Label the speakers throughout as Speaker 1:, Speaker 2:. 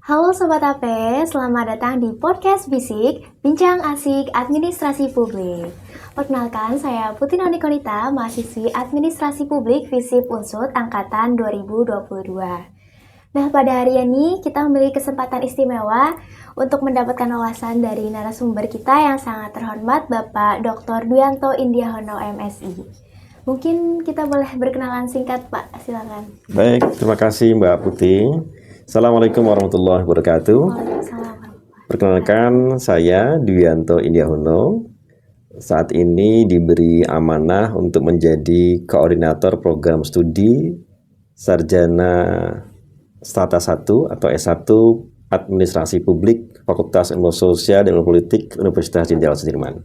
Speaker 1: Halo Sobat AP, selamat datang di Podcast Bisik, Bincang Asik Administrasi Publik. Perkenalkan, saya Putri Nonikonita, mahasiswi Administrasi Publik FISIP Unsud Angkatan 2022. Nah, pada hari ini kita memiliki kesempatan istimewa untuk mendapatkan wawasan dari narasumber kita yang sangat terhormat, Bapak Dr. Duyanto Indiahono MSI. Mungkin kita boleh berkenalan singkat, Pak, silakan.
Speaker 2: Baik, terima kasih Mbak Putih. Assalamualaikum warahmatullahi wabarakatuh. Perkenalkan, saya Duyanto Indiahono. Saat ini diberi amanah untuk menjadi koordinator program studi Sarjana Strata 1 atau S1 Administrasi Publik Fakultas Ilmu Sosial dan Ilmu Politik Universitas Jenderal Sudirman.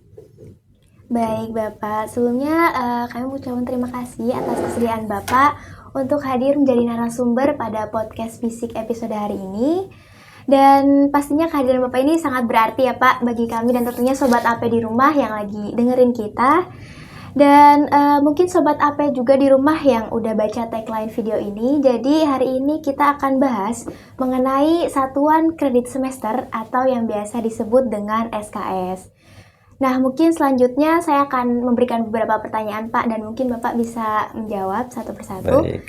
Speaker 1: Baik Bapak, sebelumnya kami mengucapkan terima kasih atas kesediaan Bapak untuk hadir menjadi narasumber pada podcast Bisik episode hari ini. Dan pastinya kehadiran Bapak ini sangat berarti ya Pak bagi kami dan tentunya Sobat AP di rumah yang lagi dengerin kita. Dan mungkin Sobat AP juga di rumah yang udah baca tagline video ini. Jadi hari ini kita akan bahas mengenai satuan kredit semester atau yang biasa disebut dengan SKS. Nah, mungkin selanjutnya saya akan memberikan beberapa pertanyaan, Pak, dan mungkin Bapak bisa menjawab satu persatu.
Speaker 2: Baik.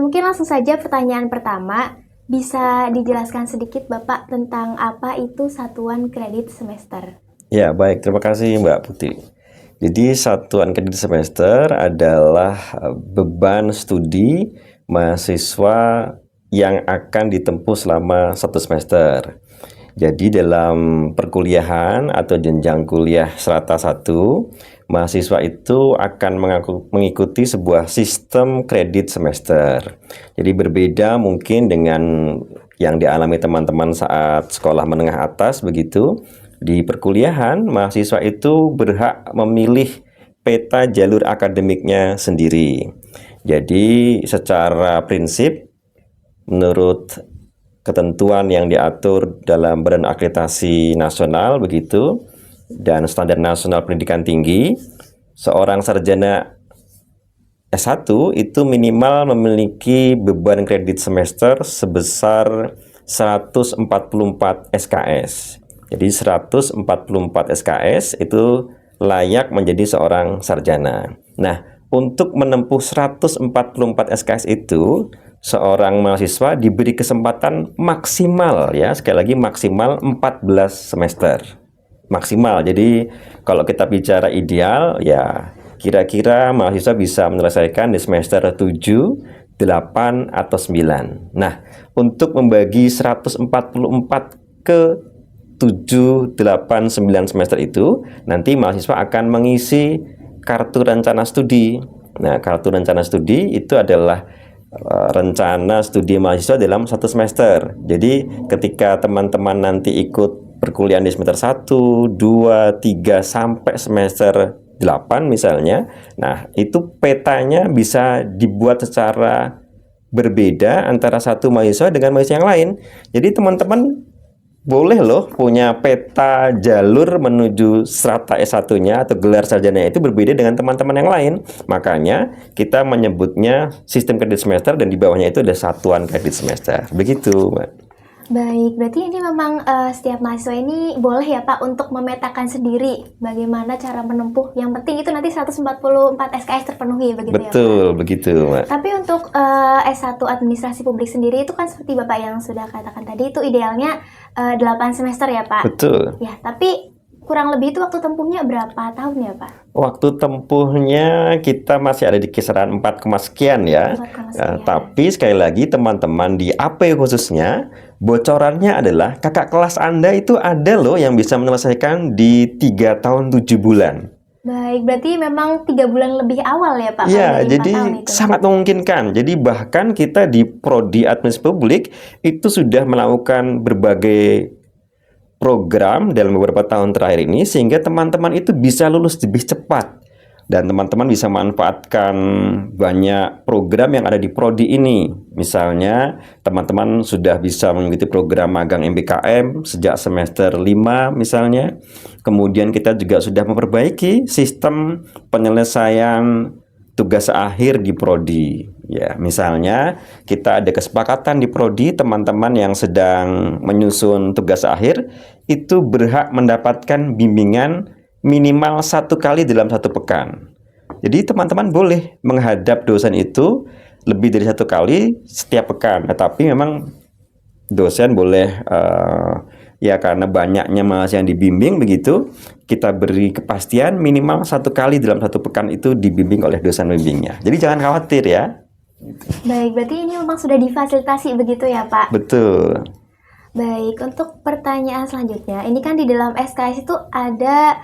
Speaker 1: Mungkin langsung saja pertanyaan pertama, bisa dijelaskan sedikit, Bapak, tentang apa itu satuan kredit semester?
Speaker 2: Ya, baik. Terima kasih, Mbak Putih. Jadi, satuan kredit semester adalah beban studi mahasiswa yang akan ditempuh selama satu semester. Jadi dalam perkuliahan atau jenjang kuliah strata 1, mahasiswa itu akan mengikuti sebuah sistem kredit semester. Jadi berbeda mungkin dengan yang dialami teman-teman saat sekolah menengah atas begitu. Di perkuliahan, mahasiswa itu berhak memilih peta jalur akademiknya sendiri. Jadi secara prinsip, menurut ketentuan yang diatur dalam Badan Akreditasi Nasional begitu dan Standar Nasional Pendidikan Tinggi, seorang sarjana S1 itu minimal memiliki beban kredit semester sebesar 144 SKS. Jadi 144 SKS itu layak menjadi seorang sarjana. Nah, untuk menempuh 144 SKS itu, seorang mahasiswa diberi kesempatan maksimal ya, sekali lagi maksimal 14 semester. Maksimal. Jadi kalau kita bicara ideal ya kira-kira mahasiswa bisa menyelesaikan di semester 7, 8 atau 9. Nah, untuk membagi 144 ke 7, 8, 9 semester itu, nanti mahasiswa akan mengisi kartu rencana studi. Nah, kartu rencana studi itu adalah rencana studi mahasiswa dalam satu semester. Jadi ketika teman-teman nanti ikut perkuliahan di semester 1, 2, 3 sampai semester 8 misalnya, nah itu petanya bisa dibuat secara berbeda antara satu mahasiswa dengan mahasiswa yang lain. Jadi teman-teman boleh loh punya peta jalur menuju strata S1-nya atau gelar sarjana itu berbeda dengan teman-teman yang lain. Makanya kita menyebutnya sistem kredit semester dan di bawahnya itu ada satuan kredit semester. Begitu, Mbak.
Speaker 1: Baik, berarti ini memang setiap mahasiswa ini boleh ya Pak untuk memetakan sendiri bagaimana cara menempuh. Yang penting itu nanti 144 SKS terpenuhi begitu ya Pak?
Speaker 2: Betul, begitu Mbak.
Speaker 1: Tapi untuk S1 Administrasi Publik sendiri itu kan seperti Bapak yang sudah katakan tadi itu idealnya 8 semester ya Pak?
Speaker 2: Betul.
Speaker 1: Ya, tapi kurang lebih itu waktu tempuhnya berapa tahun ya Pak?
Speaker 2: Waktu tempuhnya kita masih ada di kisaran 4, sekian ya.
Speaker 1: 4, sekian.
Speaker 2: Tapi sekali lagi teman-teman di AP khususnya, bocorannya adalah kakak kelas Anda itu ada loh yang bisa menyelesaikan di 3 tahun 7 bulan.
Speaker 1: Baik, berarti memang 3 bulan lebih awal ya Pak?
Speaker 2: Ya, jadi sangat memungkinkan. Jadi bahkan kita di Prodi Administrasi Publik itu sudah melakukan berbagai program dalam beberapa tahun terakhir ini sehingga teman-teman itu bisa lulus lebih cepat dan teman-teman bisa manfaatkan banyak program yang ada di prodi ini. Misalnya teman-teman sudah bisa mengikuti program magang MBKM sejak semester 5 misalnya. Kemudian kita juga sudah memperbaiki sistem penyelesaian tugas akhir di prodi. Ya, misalnya kita ada kesepakatan di prodi, teman-teman yang sedang menyusun tugas akhir itu berhak mendapatkan bimbingan minimal 1 kali dalam 1 pekan. Jadi teman-teman boleh menghadap dosen itu lebih dari 1 kali setiap pekan. Tetapi memang dosen boleh ya karena banyaknya mahasiswa yang dibimbing begitu, kita beri kepastian minimal 1 kali dalam 1 pekan itu dibimbing oleh dosen bimbingnya. Jadi jangan khawatir ya.
Speaker 1: Baik, berarti ini memang sudah difasilitasi begitu ya Pak?
Speaker 2: Betul.
Speaker 1: Baik, untuk pertanyaan selanjutnya, ini kan di dalam SKS itu ada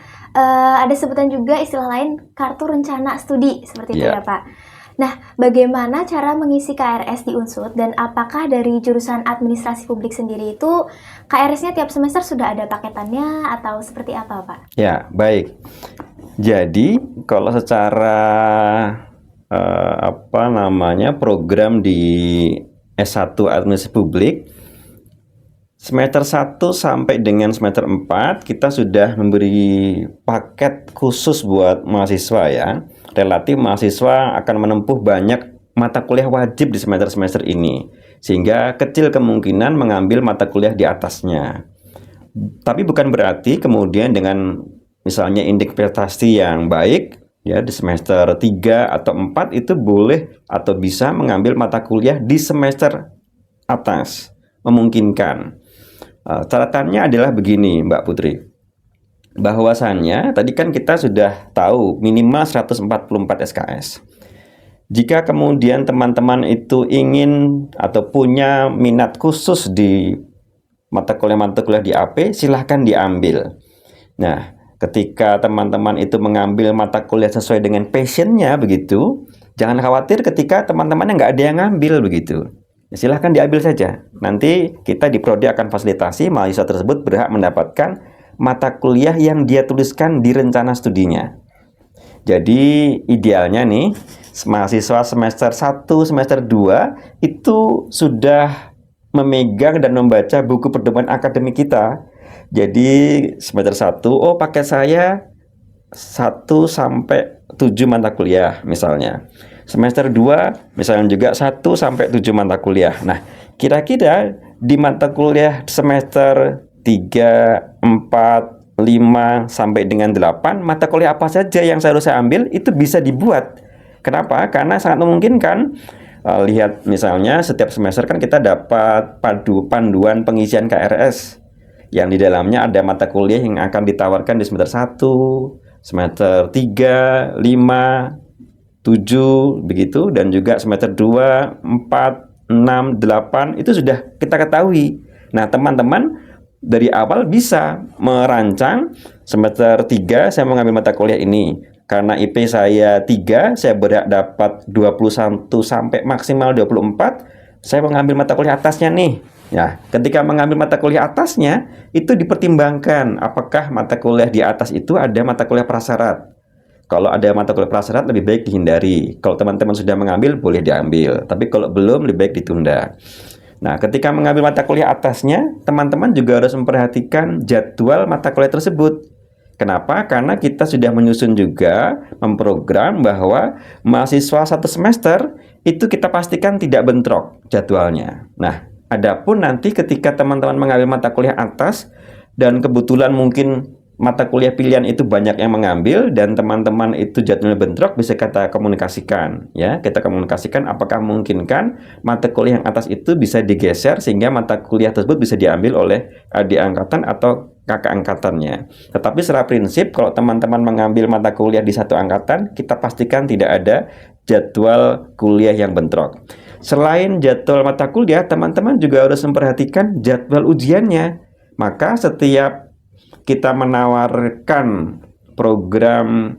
Speaker 1: sebutan juga istilah lain kartu rencana studi seperti itu ya Pak. Nah, bagaimana cara mengisi KRS di Unsud dan apakah dari jurusan administrasi publik sendiri itu KRS-nya tiap semester sudah ada paketannya atau seperti apa Pak?
Speaker 2: Ya, baik. Jadi kalau secara program di S1 administrasi publik semester 1 sampai dengan semester 4 kita sudah memberi paket khusus buat mahasiswa ya. Relatif mahasiswa akan menempuh banyak mata kuliah wajib di semester-semester ini, sehingga kecil kemungkinan mengambil mata kuliah di atasnya. Tapi bukan berarti kemudian dengan misalnya indeks prestasi yang baik ya di semester 3 atau 4 itu boleh atau bisa mengambil mata kuliah di semester atas. Memungkinkan. Catatannya adalah begini Mbak Putri. Bahwasannya tadi kan kita sudah tahu minimal 144 SKS. Jika kemudian teman-teman itu ingin atau punya minat khusus di mata kuliah di AP, silahkan diambil. Nah, ketika teman-teman itu mengambil mata kuliah sesuai dengan passionnya begitu, jangan khawatir ketika teman-teman nggak ada yang ngambil begitu. Silahkan diambil saja. Nanti kita di prodi akan fasilitasi mahasiswa tersebut berhak mendapatkan mata kuliah yang dia tuliskan di rencana studinya. Jadi idealnya nih mahasiswa semester 1, semester 2 itu sudah memegang dan membaca buku pedoman akademik kita. Jadi semester 1, paket saya 1 sampai 7 mata kuliah misalnya. Semester 2 misalnya juga 1 sampai 7 mata kuliah. Nah, kira-kira di mata kuliah semester 3, 4, 5 sampai dengan 8 mata kuliah apa saja yang seharusnya saya ambil itu bisa dibuat. Kenapa? Karena sangat memungkinkan. Lihat misalnya setiap semester kan kita dapat panduan pengisian KRS yang di dalamnya ada mata kuliah yang akan ditawarkan di semester 1, semester 3, 5, 7 begitu, dan juga semester 2, 4, 6, 8 itu sudah kita ketahui. Nah, teman-teman dari awal bisa merancang semester 3 saya mengambil mata kuliah ini. Karena IP saya 3, saya berhak dapat 21 sampai maksimal 24, saya mengambil mata kuliah atasnya nih. Ya, ketika mengambil mata kuliah atasnya, itu dipertimbangkan apakah mata kuliah di atas itu ada mata kuliah prasyarat. Kalau ada mata kuliah prasyarat lebih baik dihindari. Kalau teman-teman sudah mengambil, boleh diambil. Tapi kalau belum, lebih baik ditunda. Nah, ketika mengambil mata kuliah atasnya, teman-teman juga harus memperhatikan jadwal mata kuliah tersebut. Kenapa? Karena kita sudah menyusun juga, memprogram bahwa mahasiswa 1 semester itu kita pastikan tidak bentrok jadwalnya. Nah, adapun nanti ketika teman-teman mengambil mata kuliah atas dan kebetulan mungkin mata kuliah pilihan itu banyak yang mengambil dan teman-teman itu jadwalnya bentrok, bisa kita komunikasikan ya. Kita komunikasikan apakah memungkinkan mata kuliah yang atas itu bisa digeser sehingga mata kuliah tersebut bisa diambil oleh adik angkatan atau kakak angkatannya. Tetapi secara prinsip kalau teman-teman mengambil mata kuliah di satu angkatan, kita pastikan tidak ada jadwal kuliah yang bentrok. Selain jadwal mata kuliah, teman-teman juga harus memperhatikan jadwal ujiannya. Maka setiap kita menawarkan program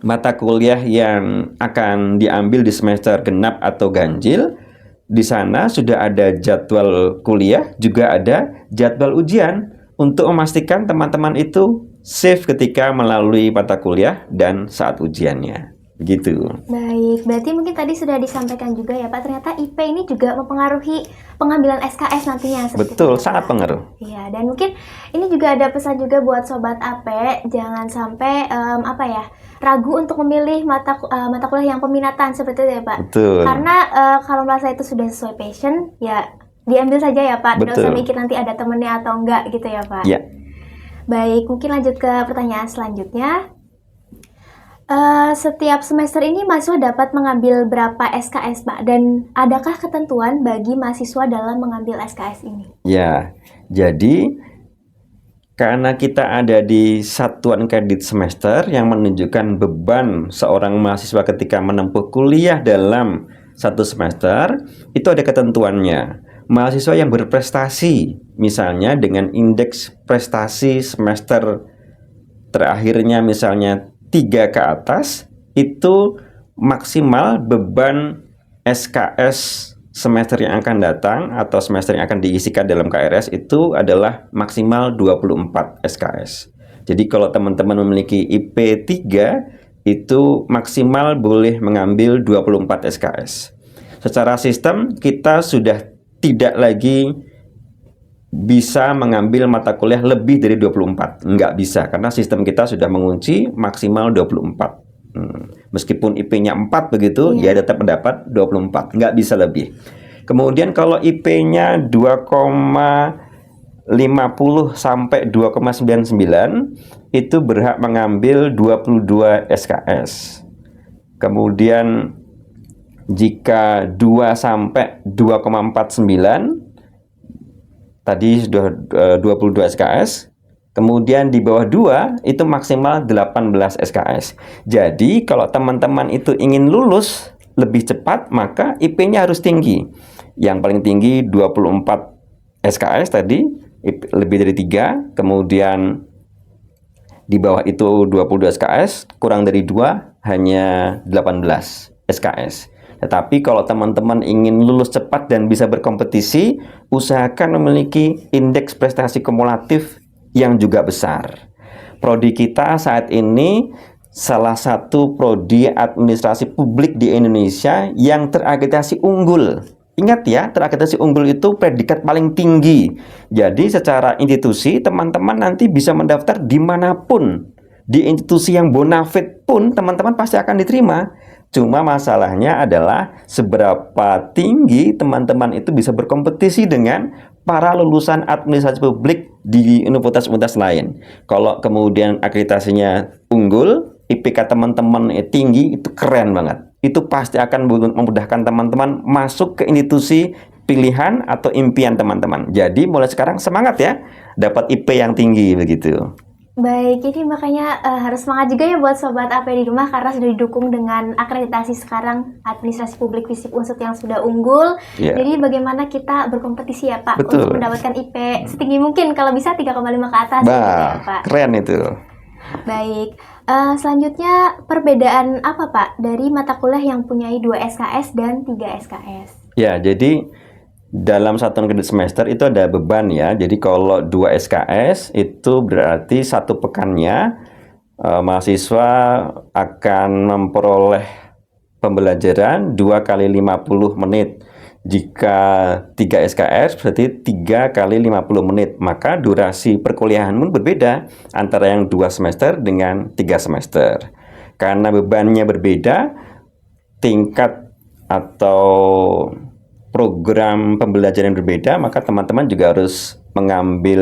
Speaker 2: mata kuliah yang akan diambil di semester genap atau ganjil, di sana sudah ada jadwal kuliah, juga ada jadwal ujian untuk memastikan teman-teman itu safe ketika melalui mata kuliah dan saat ujiannya. begitu.
Speaker 1: Baik, berarti mungkin tadi sudah disampaikan juga ya Pak, ternyata IP ini juga mempengaruhi pengambilan SKS nantinya. Seperti
Speaker 2: Betul,
Speaker 1: itu, ya,
Speaker 2: sangat
Speaker 1: Pak.
Speaker 2: pengaruh.
Speaker 1: Iya, dan mungkin ini juga ada pesan juga buat Sobat AP, jangan sampai ragu untuk memilih mata kuliah yang peminatan seperti itu ya Pak.
Speaker 2: Betul.
Speaker 1: Karena kalau merasa itu sudah sesuai passion, ya diambil saja ya Pak, tidak usah
Speaker 2: Betul.
Speaker 1: mikir nanti ada temennya atau enggak gitu ya Pak.
Speaker 2: Ya.
Speaker 1: Baik, mungkin lanjut ke pertanyaan selanjutnya. Setiap semester ini mahasiswa dapat mengambil berapa SKS, Pak? Dan adakah ketentuan bagi mahasiswa dalam mengambil SKS ini?
Speaker 2: Ya, jadi karena kita ada di satuan kredit semester yang menunjukkan beban seorang mahasiswa ketika menempuh kuliah dalam satu semester, itu ada ketentuannya. Mahasiswa yang berprestasi, misalnya dengan indeks prestasi semester terakhirnya misalnya 3 ke atas, itu maksimal beban SKS semester yang akan datang atau semester yang akan diisikan dalam KRS itu adalah maksimal 24 SKS. Jadi kalau teman-teman memiliki IP 3, itu maksimal boleh mengambil 24 SKS. Secara sistem kita sudah tidak lagi bisa mengambil mata kuliah lebih dari 24. Nggak bisa, karena sistem kita sudah mengunci maksimal 24. Meskipun IP-nya 4 begitu, ya tetap mendapat 24. Nggak bisa lebih. Kemudian kalau IP-nya 2,50 sampai 2,99, itu berhak mengambil 22 SKS. Kemudian jika 2 sampai 2,49, tadi sudah 22 SKS, kemudian di bawah 2 itu maksimal 18 SKS. Jadi kalau teman-teman itu ingin lulus lebih cepat, maka IP-nya harus tinggi. Yang paling tinggi 24 SKS tadi, lebih dari 3, kemudian di bawah itu 22 SKS, kurang dari 2 hanya 18 SKS. Tetapi kalau teman-teman ingin lulus cepat dan bisa berkompetisi, usahakan memiliki indeks prestasi kumulatif yang juga besar. Prodi kita saat ini salah satu prodi administrasi publik di Indonesia yang terakreditasi unggul. Ingat ya, terakreditasi unggul itu predikat paling tinggi. Jadi secara institusi, teman-teman nanti bisa mendaftar dimanapun. Di institusi yang bonafit pun, teman-teman pasti akan diterima. Cuma masalahnya adalah seberapa tinggi teman-teman itu bisa berkompetisi dengan para lulusan administrasi publik di universitas-universitas lain. Kalau kemudian akreditasinya unggul, IPK teman-teman tinggi, itu keren banget. Itu pasti akan memudahkan teman-teman masuk ke institusi pilihan atau impian teman-teman. Jadi mulai sekarang semangat ya, dapat IP yang tinggi begitu.
Speaker 1: Baik, ini makanya harus semangat juga ya buat Sobat AP di rumah, karena sudah didukung dengan akreditasi sekarang administrasi publik FISIP Unsut yang sudah unggul. Jadi bagaimana kita berkompetisi ya Pak, untuk mendapatkan IP setinggi mungkin, kalau bisa 3,5 ke atas gitu ya Pak.
Speaker 2: Keren itu.
Speaker 1: Baik, selanjutnya perbedaan apa Pak dari mata kuliah yang punyai 2 SKS dan 3 SKS?
Speaker 2: Ya, jadi dalam satuan kredit semester itu ada beban ya. Jadi kalau 2 SKS itu berarti satu pekannya mahasiswa akan memperoleh pembelajaran 2 kali 50 menit. Jika 3 SKS berarti 3 kali 50 menit. Maka durasi perkuliahan pun berbeda antara yang 2 semester dengan 3 semester. Karena bebannya berbeda, tingkat atau program pembelajaran yang berbeda, maka teman-teman juga harus mengambil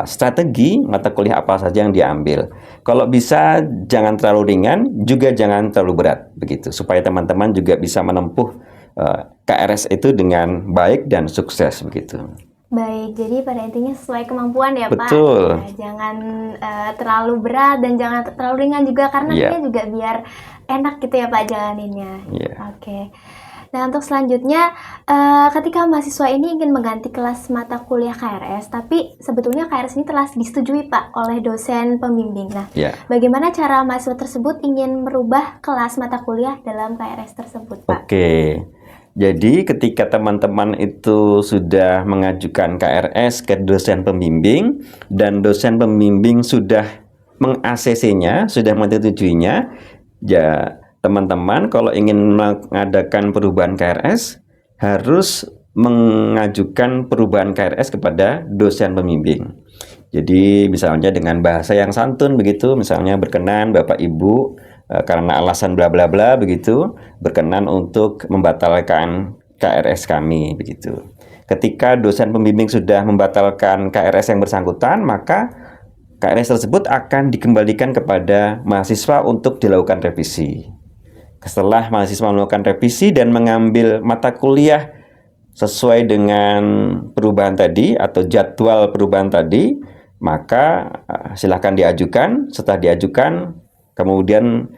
Speaker 2: strategi mata kuliah apa saja yang diambil. Kalau bisa jangan terlalu ringan, juga jangan terlalu berat, begitu, supaya teman-teman juga bisa menempuh KRS itu dengan baik dan sukses, begitu.
Speaker 1: Baik, jadi pada intinya sesuai kemampuan ya Pak.
Speaker 2: Betul.
Speaker 1: Jangan terlalu berat dan jangan terlalu ringan juga, karena nantinya juga biar enak gitu ya Pak jalaninnya. Oke. Nah, untuk selanjutnya, ketika mahasiswa ini ingin mengganti kelas mata kuliah KRS, tapi sebetulnya KRS ini telah disetujui Pak oleh dosen pembimbing. Nah, bagaimana cara mahasiswa tersebut ingin merubah kelas mata kuliah dalam KRS tersebut Pak?
Speaker 2: Oke, jadi ketika teman-teman itu sudah mengajukan KRS ke dosen pembimbing, dan dosen pembimbing sudah meng-ACC-nya, sudah menyetujuinya, Ya, teman-teman kalau ingin mengadakan perubahan KRS harus mengajukan perubahan KRS kepada dosen pembimbing. Jadi misalnya dengan bahasa yang santun begitu, misalnya berkenan Bapak Ibu karena alasan bla bla bla begitu, berkenan untuk membatalkan KRS kami begitu. Ketika dosen pembimbing sudah membatalkan KRS yang bersangkutan, maka KRS tersebut akan dikembalikan kepada mahasiswa untuk dilakukan revisi. Setelah mahasiswa melakukan revisi dan mengambil mata kuliah sesuai dengan perubahan tadi atau jadwal perubahan tadi, maka silahkan diajukan. Setelah diajukan, kemudian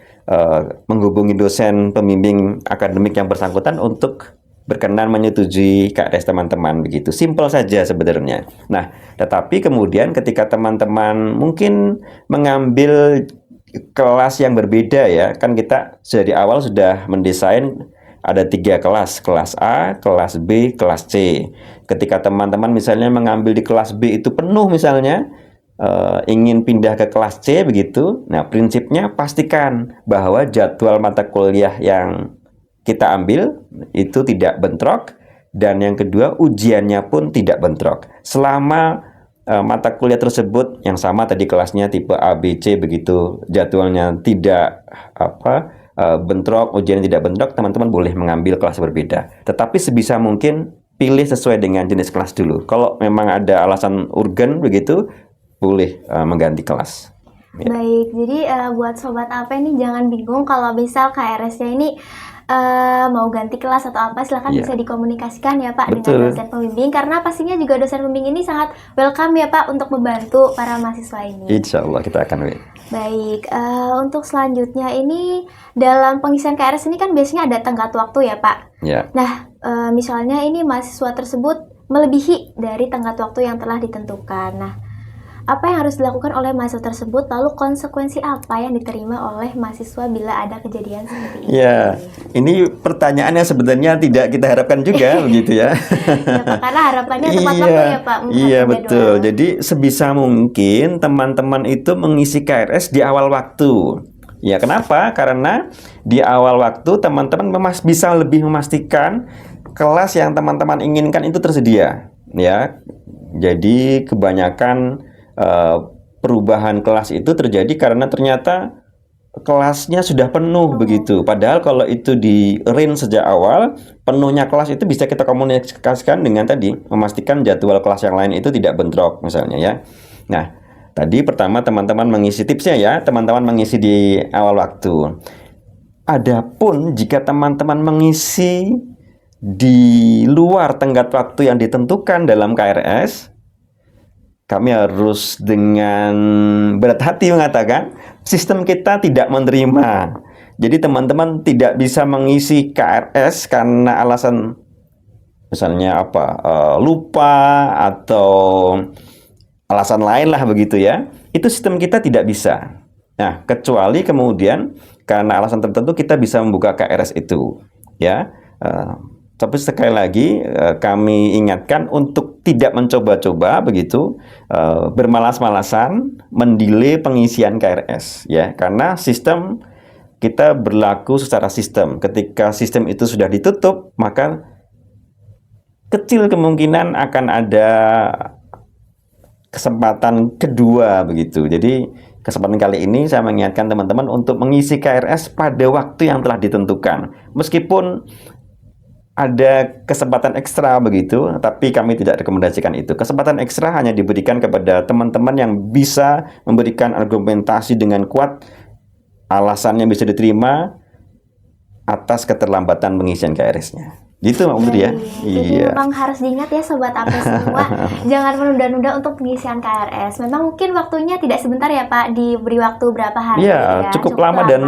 Speaker 2: menghubungi dosen pembimbing akademik yang bersangkutan untuk berkenan menyetujui KRS teman-teman begitu. Simpel saja sebenarnya. Nah, tetapi kemudian ketika teman-teman mungkin mengambil kelas yang berbeda ya, kan kita dari awal sudah mendesain ada 3 kelas, kelas A, kelas B, kelas C. Ketika teman-teman misalnya mengambil di kelas B itu penuh misalnya, ingin pindah ke kelas C begitu. Nah, prinsipnya pastikan bahwa jadwal mata kuliah yang kita ambil itu tidak bentrok, dan yang kedua ujiannya pun tidak bentrok. Selama mata kuliah tersebut yang sama tadi kelasnya tipe A, B, C begitu, jadwalnya tidak bentrok, ujian tidak bentrok, teman-teman boleh mengambil kelas berbeda. Tetapi sebisa mungkin pilih sesuai dengan jenis kelas dulu. Kalau memang ada alasan urgen begitu, boleh mengganti kelas.
Speaker 1: Ya. Baik, jadi buat sobat AP ini jangan bingung kalau misal KRS-nya ini mau ganti kelas atau apa, silahkan bisa dikomunikasikan ya Pak dengan dosen pembimbing, karena pastinya juga dosen pembimbing ini sangat welcome ya Pak untuk membantu para mahasiswa ini.
Speaker 2: Insya Allah kita akan.
Speaker 1: Baik, untuk selanjutnya ini dalam pengisian KRS ini kan biasanya ada tenggat waktu ya Pak.
Speaker 2: Ya.
Speaker 1: Nah, misalnya ini mahasiswa tersebut melebihi dari tenggat waktu yang telah ditentukan. Nah, apa yang harus dilakukan oleh mahasiswa tersebut, lalu konsekuensi apa yang diterima oleh mahasiswa bila ada kejadian seperti ini?
Speaker 2: Ya, ini pertanyaan yang sebenarnya tidak kita harapkan juga begitu ya.
Speaker 1: Ya Pak, karena harapannya tepat waktu ya Pak.
Speaker 2: Iya betul. Jadi sebisa mungkin teman-teman itu mengisi KRS di awal waktu. Ya kenapa? Karena di awal waktu teman-teman bisa lebih memastikan kelas yang teman-teman inginkan itu tersedia. Ya, jadi kebanyakan perubahan kelas itu terjadi karena ternyata kelasnya sudah penuh begitu. Padahal kalau itu di range sejak awal, penuhnya kelas itu bisa kita komunikasikan dengan tadi, memastikan jadwal kelas yang lain itu tidak bentrok misalnya ya. Nah, tadi pertama teman-teman mengisi tipsnya ya, teman-teman mengisi di awal waktu. Adapun jika teman-teman mengisi di luar tenggat waktu yang ditentukan dalam KRS, kami harus dengan berat hati mengatakan sistem kita tidak menerima. Jadi teman-teman tidak bisa mengisi KRS karena alasan misalnya lupa atau alasan lain lah begitu ya. Itu sistem kita tidak bisa. Nah, kecuali kemudian karena alasan tertentu kita bisa membuka KRS itu ya. Tapi sekali lagi kami ingatkan untuk tidak mencoba-coba begitu, bermalas-malasan mendelay pengisian KRS ya, karena sistem kita berlaku secara sistem. Ketika sistem itu sudah ditutup, maka kecil kemungkinan akan ada kesempatan kedua begitu. Jadi kesempatan kali ini saya mengingatkan teman-teman untuk mengisi KRS pada waktu yang telah ditentukan. Meskipun ada kesempatan ekstra begitu, tapi kami tidak rekomendasikan itu. Kesempatan ekstra hanya diberikan kepada teman-teman yang bisa memberikan argumentasi dengan kuat, alasannya bisa diterima atas keterlambatan pengisian KRS-nya. Gitu Mbak Putri ya.
Speaker 1: Jadi memang harus diingat ya Sobat AP semua, jangan menunda-nunda untuk pengisian KRS. Memang mungkin waktunya tidak sebentar ya Pak, diberi waktu berapa hari
Speaker 2: ya, cukup lama dan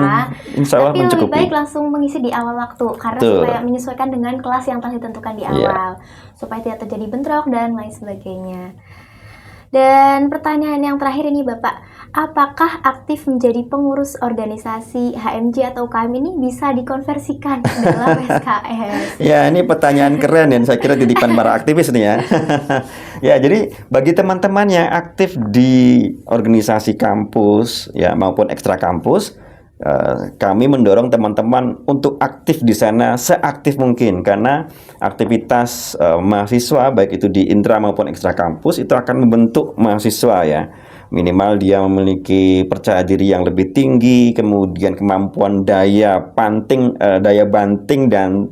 Speaker 2: insya Allah
Speaker 1: tapi
Speaker 2: mencukupi.
Speaker 1: lebih baik langsung mengisi di awal waktu, karena supaya menyesuaikan dengan kelas yang telah ditentukan di awal, supaya tidak terjadi bentrok dan lain sebagainya. Dan pertanyaan yang terakhir ini Bapak, apakah aktif menjadi pengurus organisasi HMJ atau UKM ini bisa dikonversikan dalam SKS?
Speaker 2: Ya, ini pertanyaan keren dan saya kira titipan para aktivis nih ya. Ya, jadi bagi teman-teman yang aktif di organisasi kampus ya maupun ekstra kampus, kami mendorong teman-teman untuk aktif di sana seaktif mungkin, karena aktivitas mahasiswa baik itu di intra maupun ekstra kampus itu akan membentuk mahasiswa ya. Minimal dia memiliki percaya diri yang lebih tinggi, kemudian kemampuan daya banting dan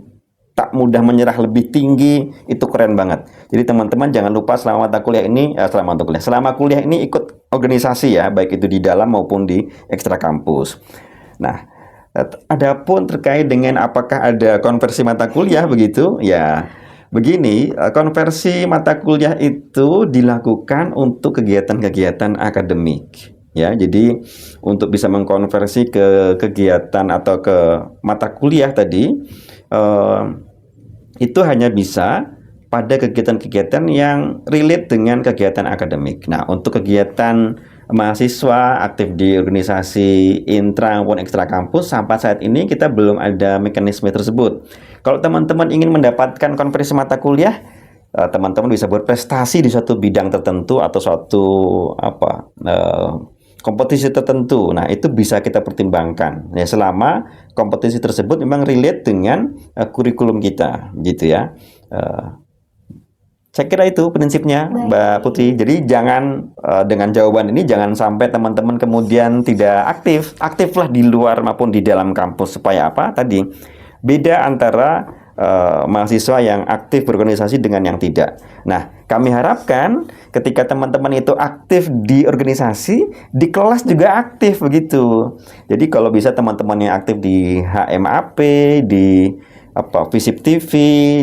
Speaker 2: tak mudah menyerah lebih tinggi, itu keren banget. Jadi teman-teman jangan lupa selama kuliah ini ikut organisasi ya, baik itu di dalam maupun di ekstra kampus. Nah, adapun terkait dengan apakah ada konversi mata kuliah begitu, ya begini, konversi mata kuliah itu dilakukan untuk kegiatan-kegiatan akademik. Ya, jadi untuk bisa mengkonversi ke kegiatan atau ke mata kuliah tadi, itu hanya bisa pada kegiatan-kegiatan yang relate dengan kegiatan akademik. Nah, untuk kegiatan mahasiswa aktif di organisasi intra maupun ekstra kampus, sampai saat ini kita belum ada mekanisme tersebut. Kalau teman-teman ingin mendapatkan konversi mata kuliah, teman-teman bisa berprestasi di suatu bidang tertentu atau suatu kompetisi tertentu. Nah, itu bisa kita pertimbangkan ya, selama kompetisi tersebut memang relate dengan kurikulum kita, gitu ya. Saya kira itu prinsipnya, Mbak Putri. Jadi jangan dengan jawaban ini jangan sampai teman-teman kemudian tidak aktif. Aktiflah di luar maupun di dalam kampus. Supaya apa? Tadi beda antara mahasiswa yang aktif berorganisasi dengan yang tidak. Nah, kami harapkan ketika teman-teman itu aktif di organisasi, di kelas juga aktif begitu. Jadi kalau bisa teman-teman yang aktif di HMAP, di Visip TV,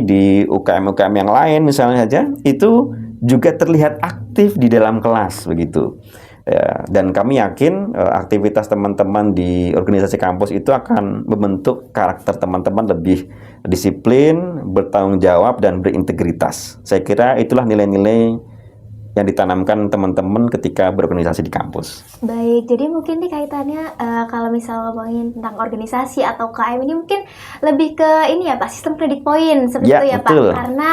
Speaker 2: di UKM-UKM yang lain misalnya saja, itu juga terlihat aktif di dalam kelas begitu. Ya, dan kami yakin aktivitas teman-teman di organisasi kampus itu akan membentuk karakter teman-teman lebih disiplin, bertanggung jawab, dan berintegritas. Saya kira itulah nilai-nilai yang ditanamkan teman-teman ketika berorganisasi di kampus.
Speaker 1: Baik, jadi mungkin nih kaitannya kalau misal ngomongin tentang organisasi atau KM ini mungkin lebih ke ini ya Pak, sistem kredit poin seperti itu ya
Speaker 2: betul.
Speaker 1: Pak. Karena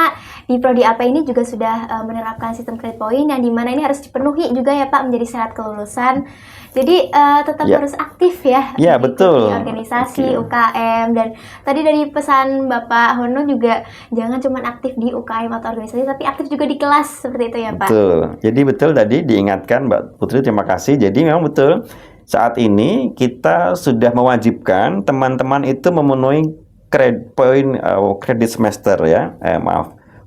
Speaker 1: di Prodi AP ini juga sudah menerapkan sistem kredit poin yang dimana ini harus dipenuhi juga ya Pak menjadi syarat kelulusan. Jadi tetap harus aktif ya,
Speaker 2: betul.
Speaker 1: Di organisasi, UKM, dan tadi dari pesan Bapak Hono juga jangan cuma aktif di UKM atau organisasi, tapi aktif juga di kelas seperti itu ya Pak.
Speaker 2: Betul. Jadi betul tadi diingatkan Mbak Putri, terima kasih. Jadi memang betul saat ini kita sudah mewajibkan teman-teman itu memenuhi kredit semester ya,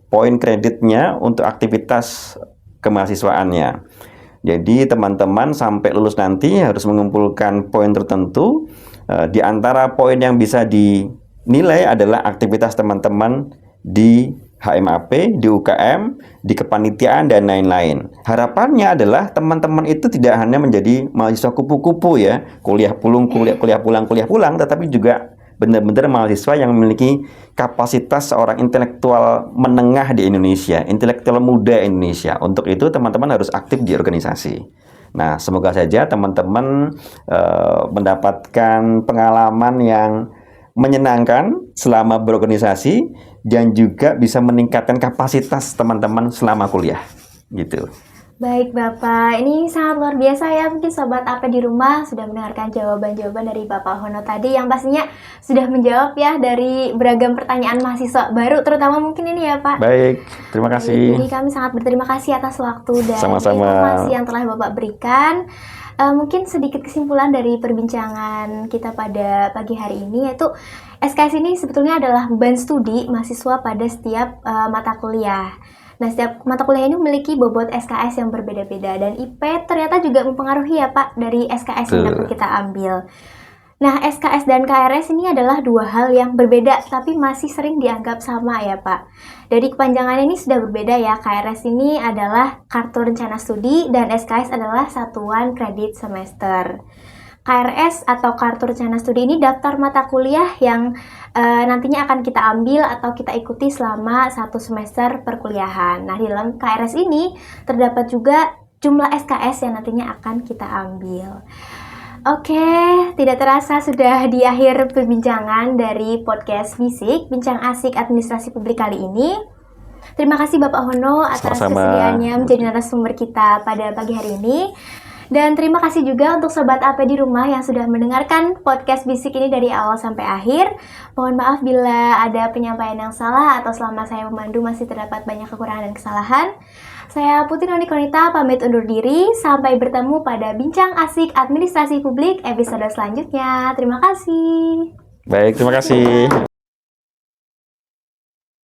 Speaker 2: poin kreditnya untuk aktivitas kemahasiswaannya. Jadi teman-teman sampai lulus nanti harus mengumpulkan poin tertentu. Di antara poin yang bisa dinilai adalah aktivitas teman-teman di HMAP, di UKM, di kepanitiaan, dan lain-lain. Harapannya adalah teman-teman itu tidak hanya menjadi mahasiswa kupu-kupu ya, kuliah pulang, tetapi juga benar-benar mahasiswa yang memiliki kapasitas seorang intelektual menengah di Indonesia, intelektual muda Indonesia. Untuk itu teman-teman harus aktif di organisasi. Nah, semoga saja teman-teman mendapatkan pengalaman yang menyenangkan selama berorganisasi dan juga bisa meningkatkan kapasitas teman-teman selama kuliah, gitu.
Speaker 1: Baik Bapak, ini sangat luar biasa ya. Mungkin Sobat AP di rumah sudah mendengarkan jawaban-jawaban dari Bapak Hono tadi yang pastinya sudah menjawab ya dari beragam pertanyaan mahasiswa baru, terutama mungkin ini ya Pak.
Speaker 2: Baik, terima kasih.
Speaker 1: Jadi kami sangat berterima kasih atas waktu dan
Speaker 2: Sama-sama.
Speaker 1: informasi yang telah Bapak berikan. Mungkin sedikit kesimpulan dari perbincangan kita pada pagi hari ini, yaitu SKS ini sebetulnya adalah beban studi mahasiswa pada setiap mata kuliah. Nah, setiap mata kuliah ini memiliki bobot SKS yang berbeda-beda, dan IP ternyata juga mempengaruhi ya Pak dari SKS yang dapat kita ambil. Nah, SKS dan KRS ini adalah dua hal yang berbeda, tapi masih sering dianggap sama ya Pak. Dari kepanjangan ini sudah berbeda ya, KRS ini adalah Kartu Rencana Studi, dan SKS adalah Satuan Kredit Semester. KRS atau Kartu Rencana Studi ini daftar mata kuliah yang nantinya akan kita ambil atau kita ikuti selama 1 semester perkuliahan. Nah, di dalam KRS ini terdapat juga jumlah SKS yang nantinya akan kita ambil. Oke, tidak terasa sudah di akhir perbincangan dari podcast Fisik, Bincang Asik Administrasi Publik kali ini. Terima kasih Bapak Hono atas kesediaannya menjadi narasumber kita pada pagi hari ini. Dan terima kasih juga untuk Sobat AP di rumah yang sudah mendengarkan podcast Bisik ini dari awal sampai akhir. Mohon maaf bila ada penyampaian yang salah atau selama saya memandu masih terdapat banyak kekurangan dan kesalahan. Saya Putri Noni Konita pamit undur diri. Sampai bertemu pada Bincang Asik Administrasi Publik episode selanjutnya. Terima kasih.
Speaker 2: Baik, terima kasih.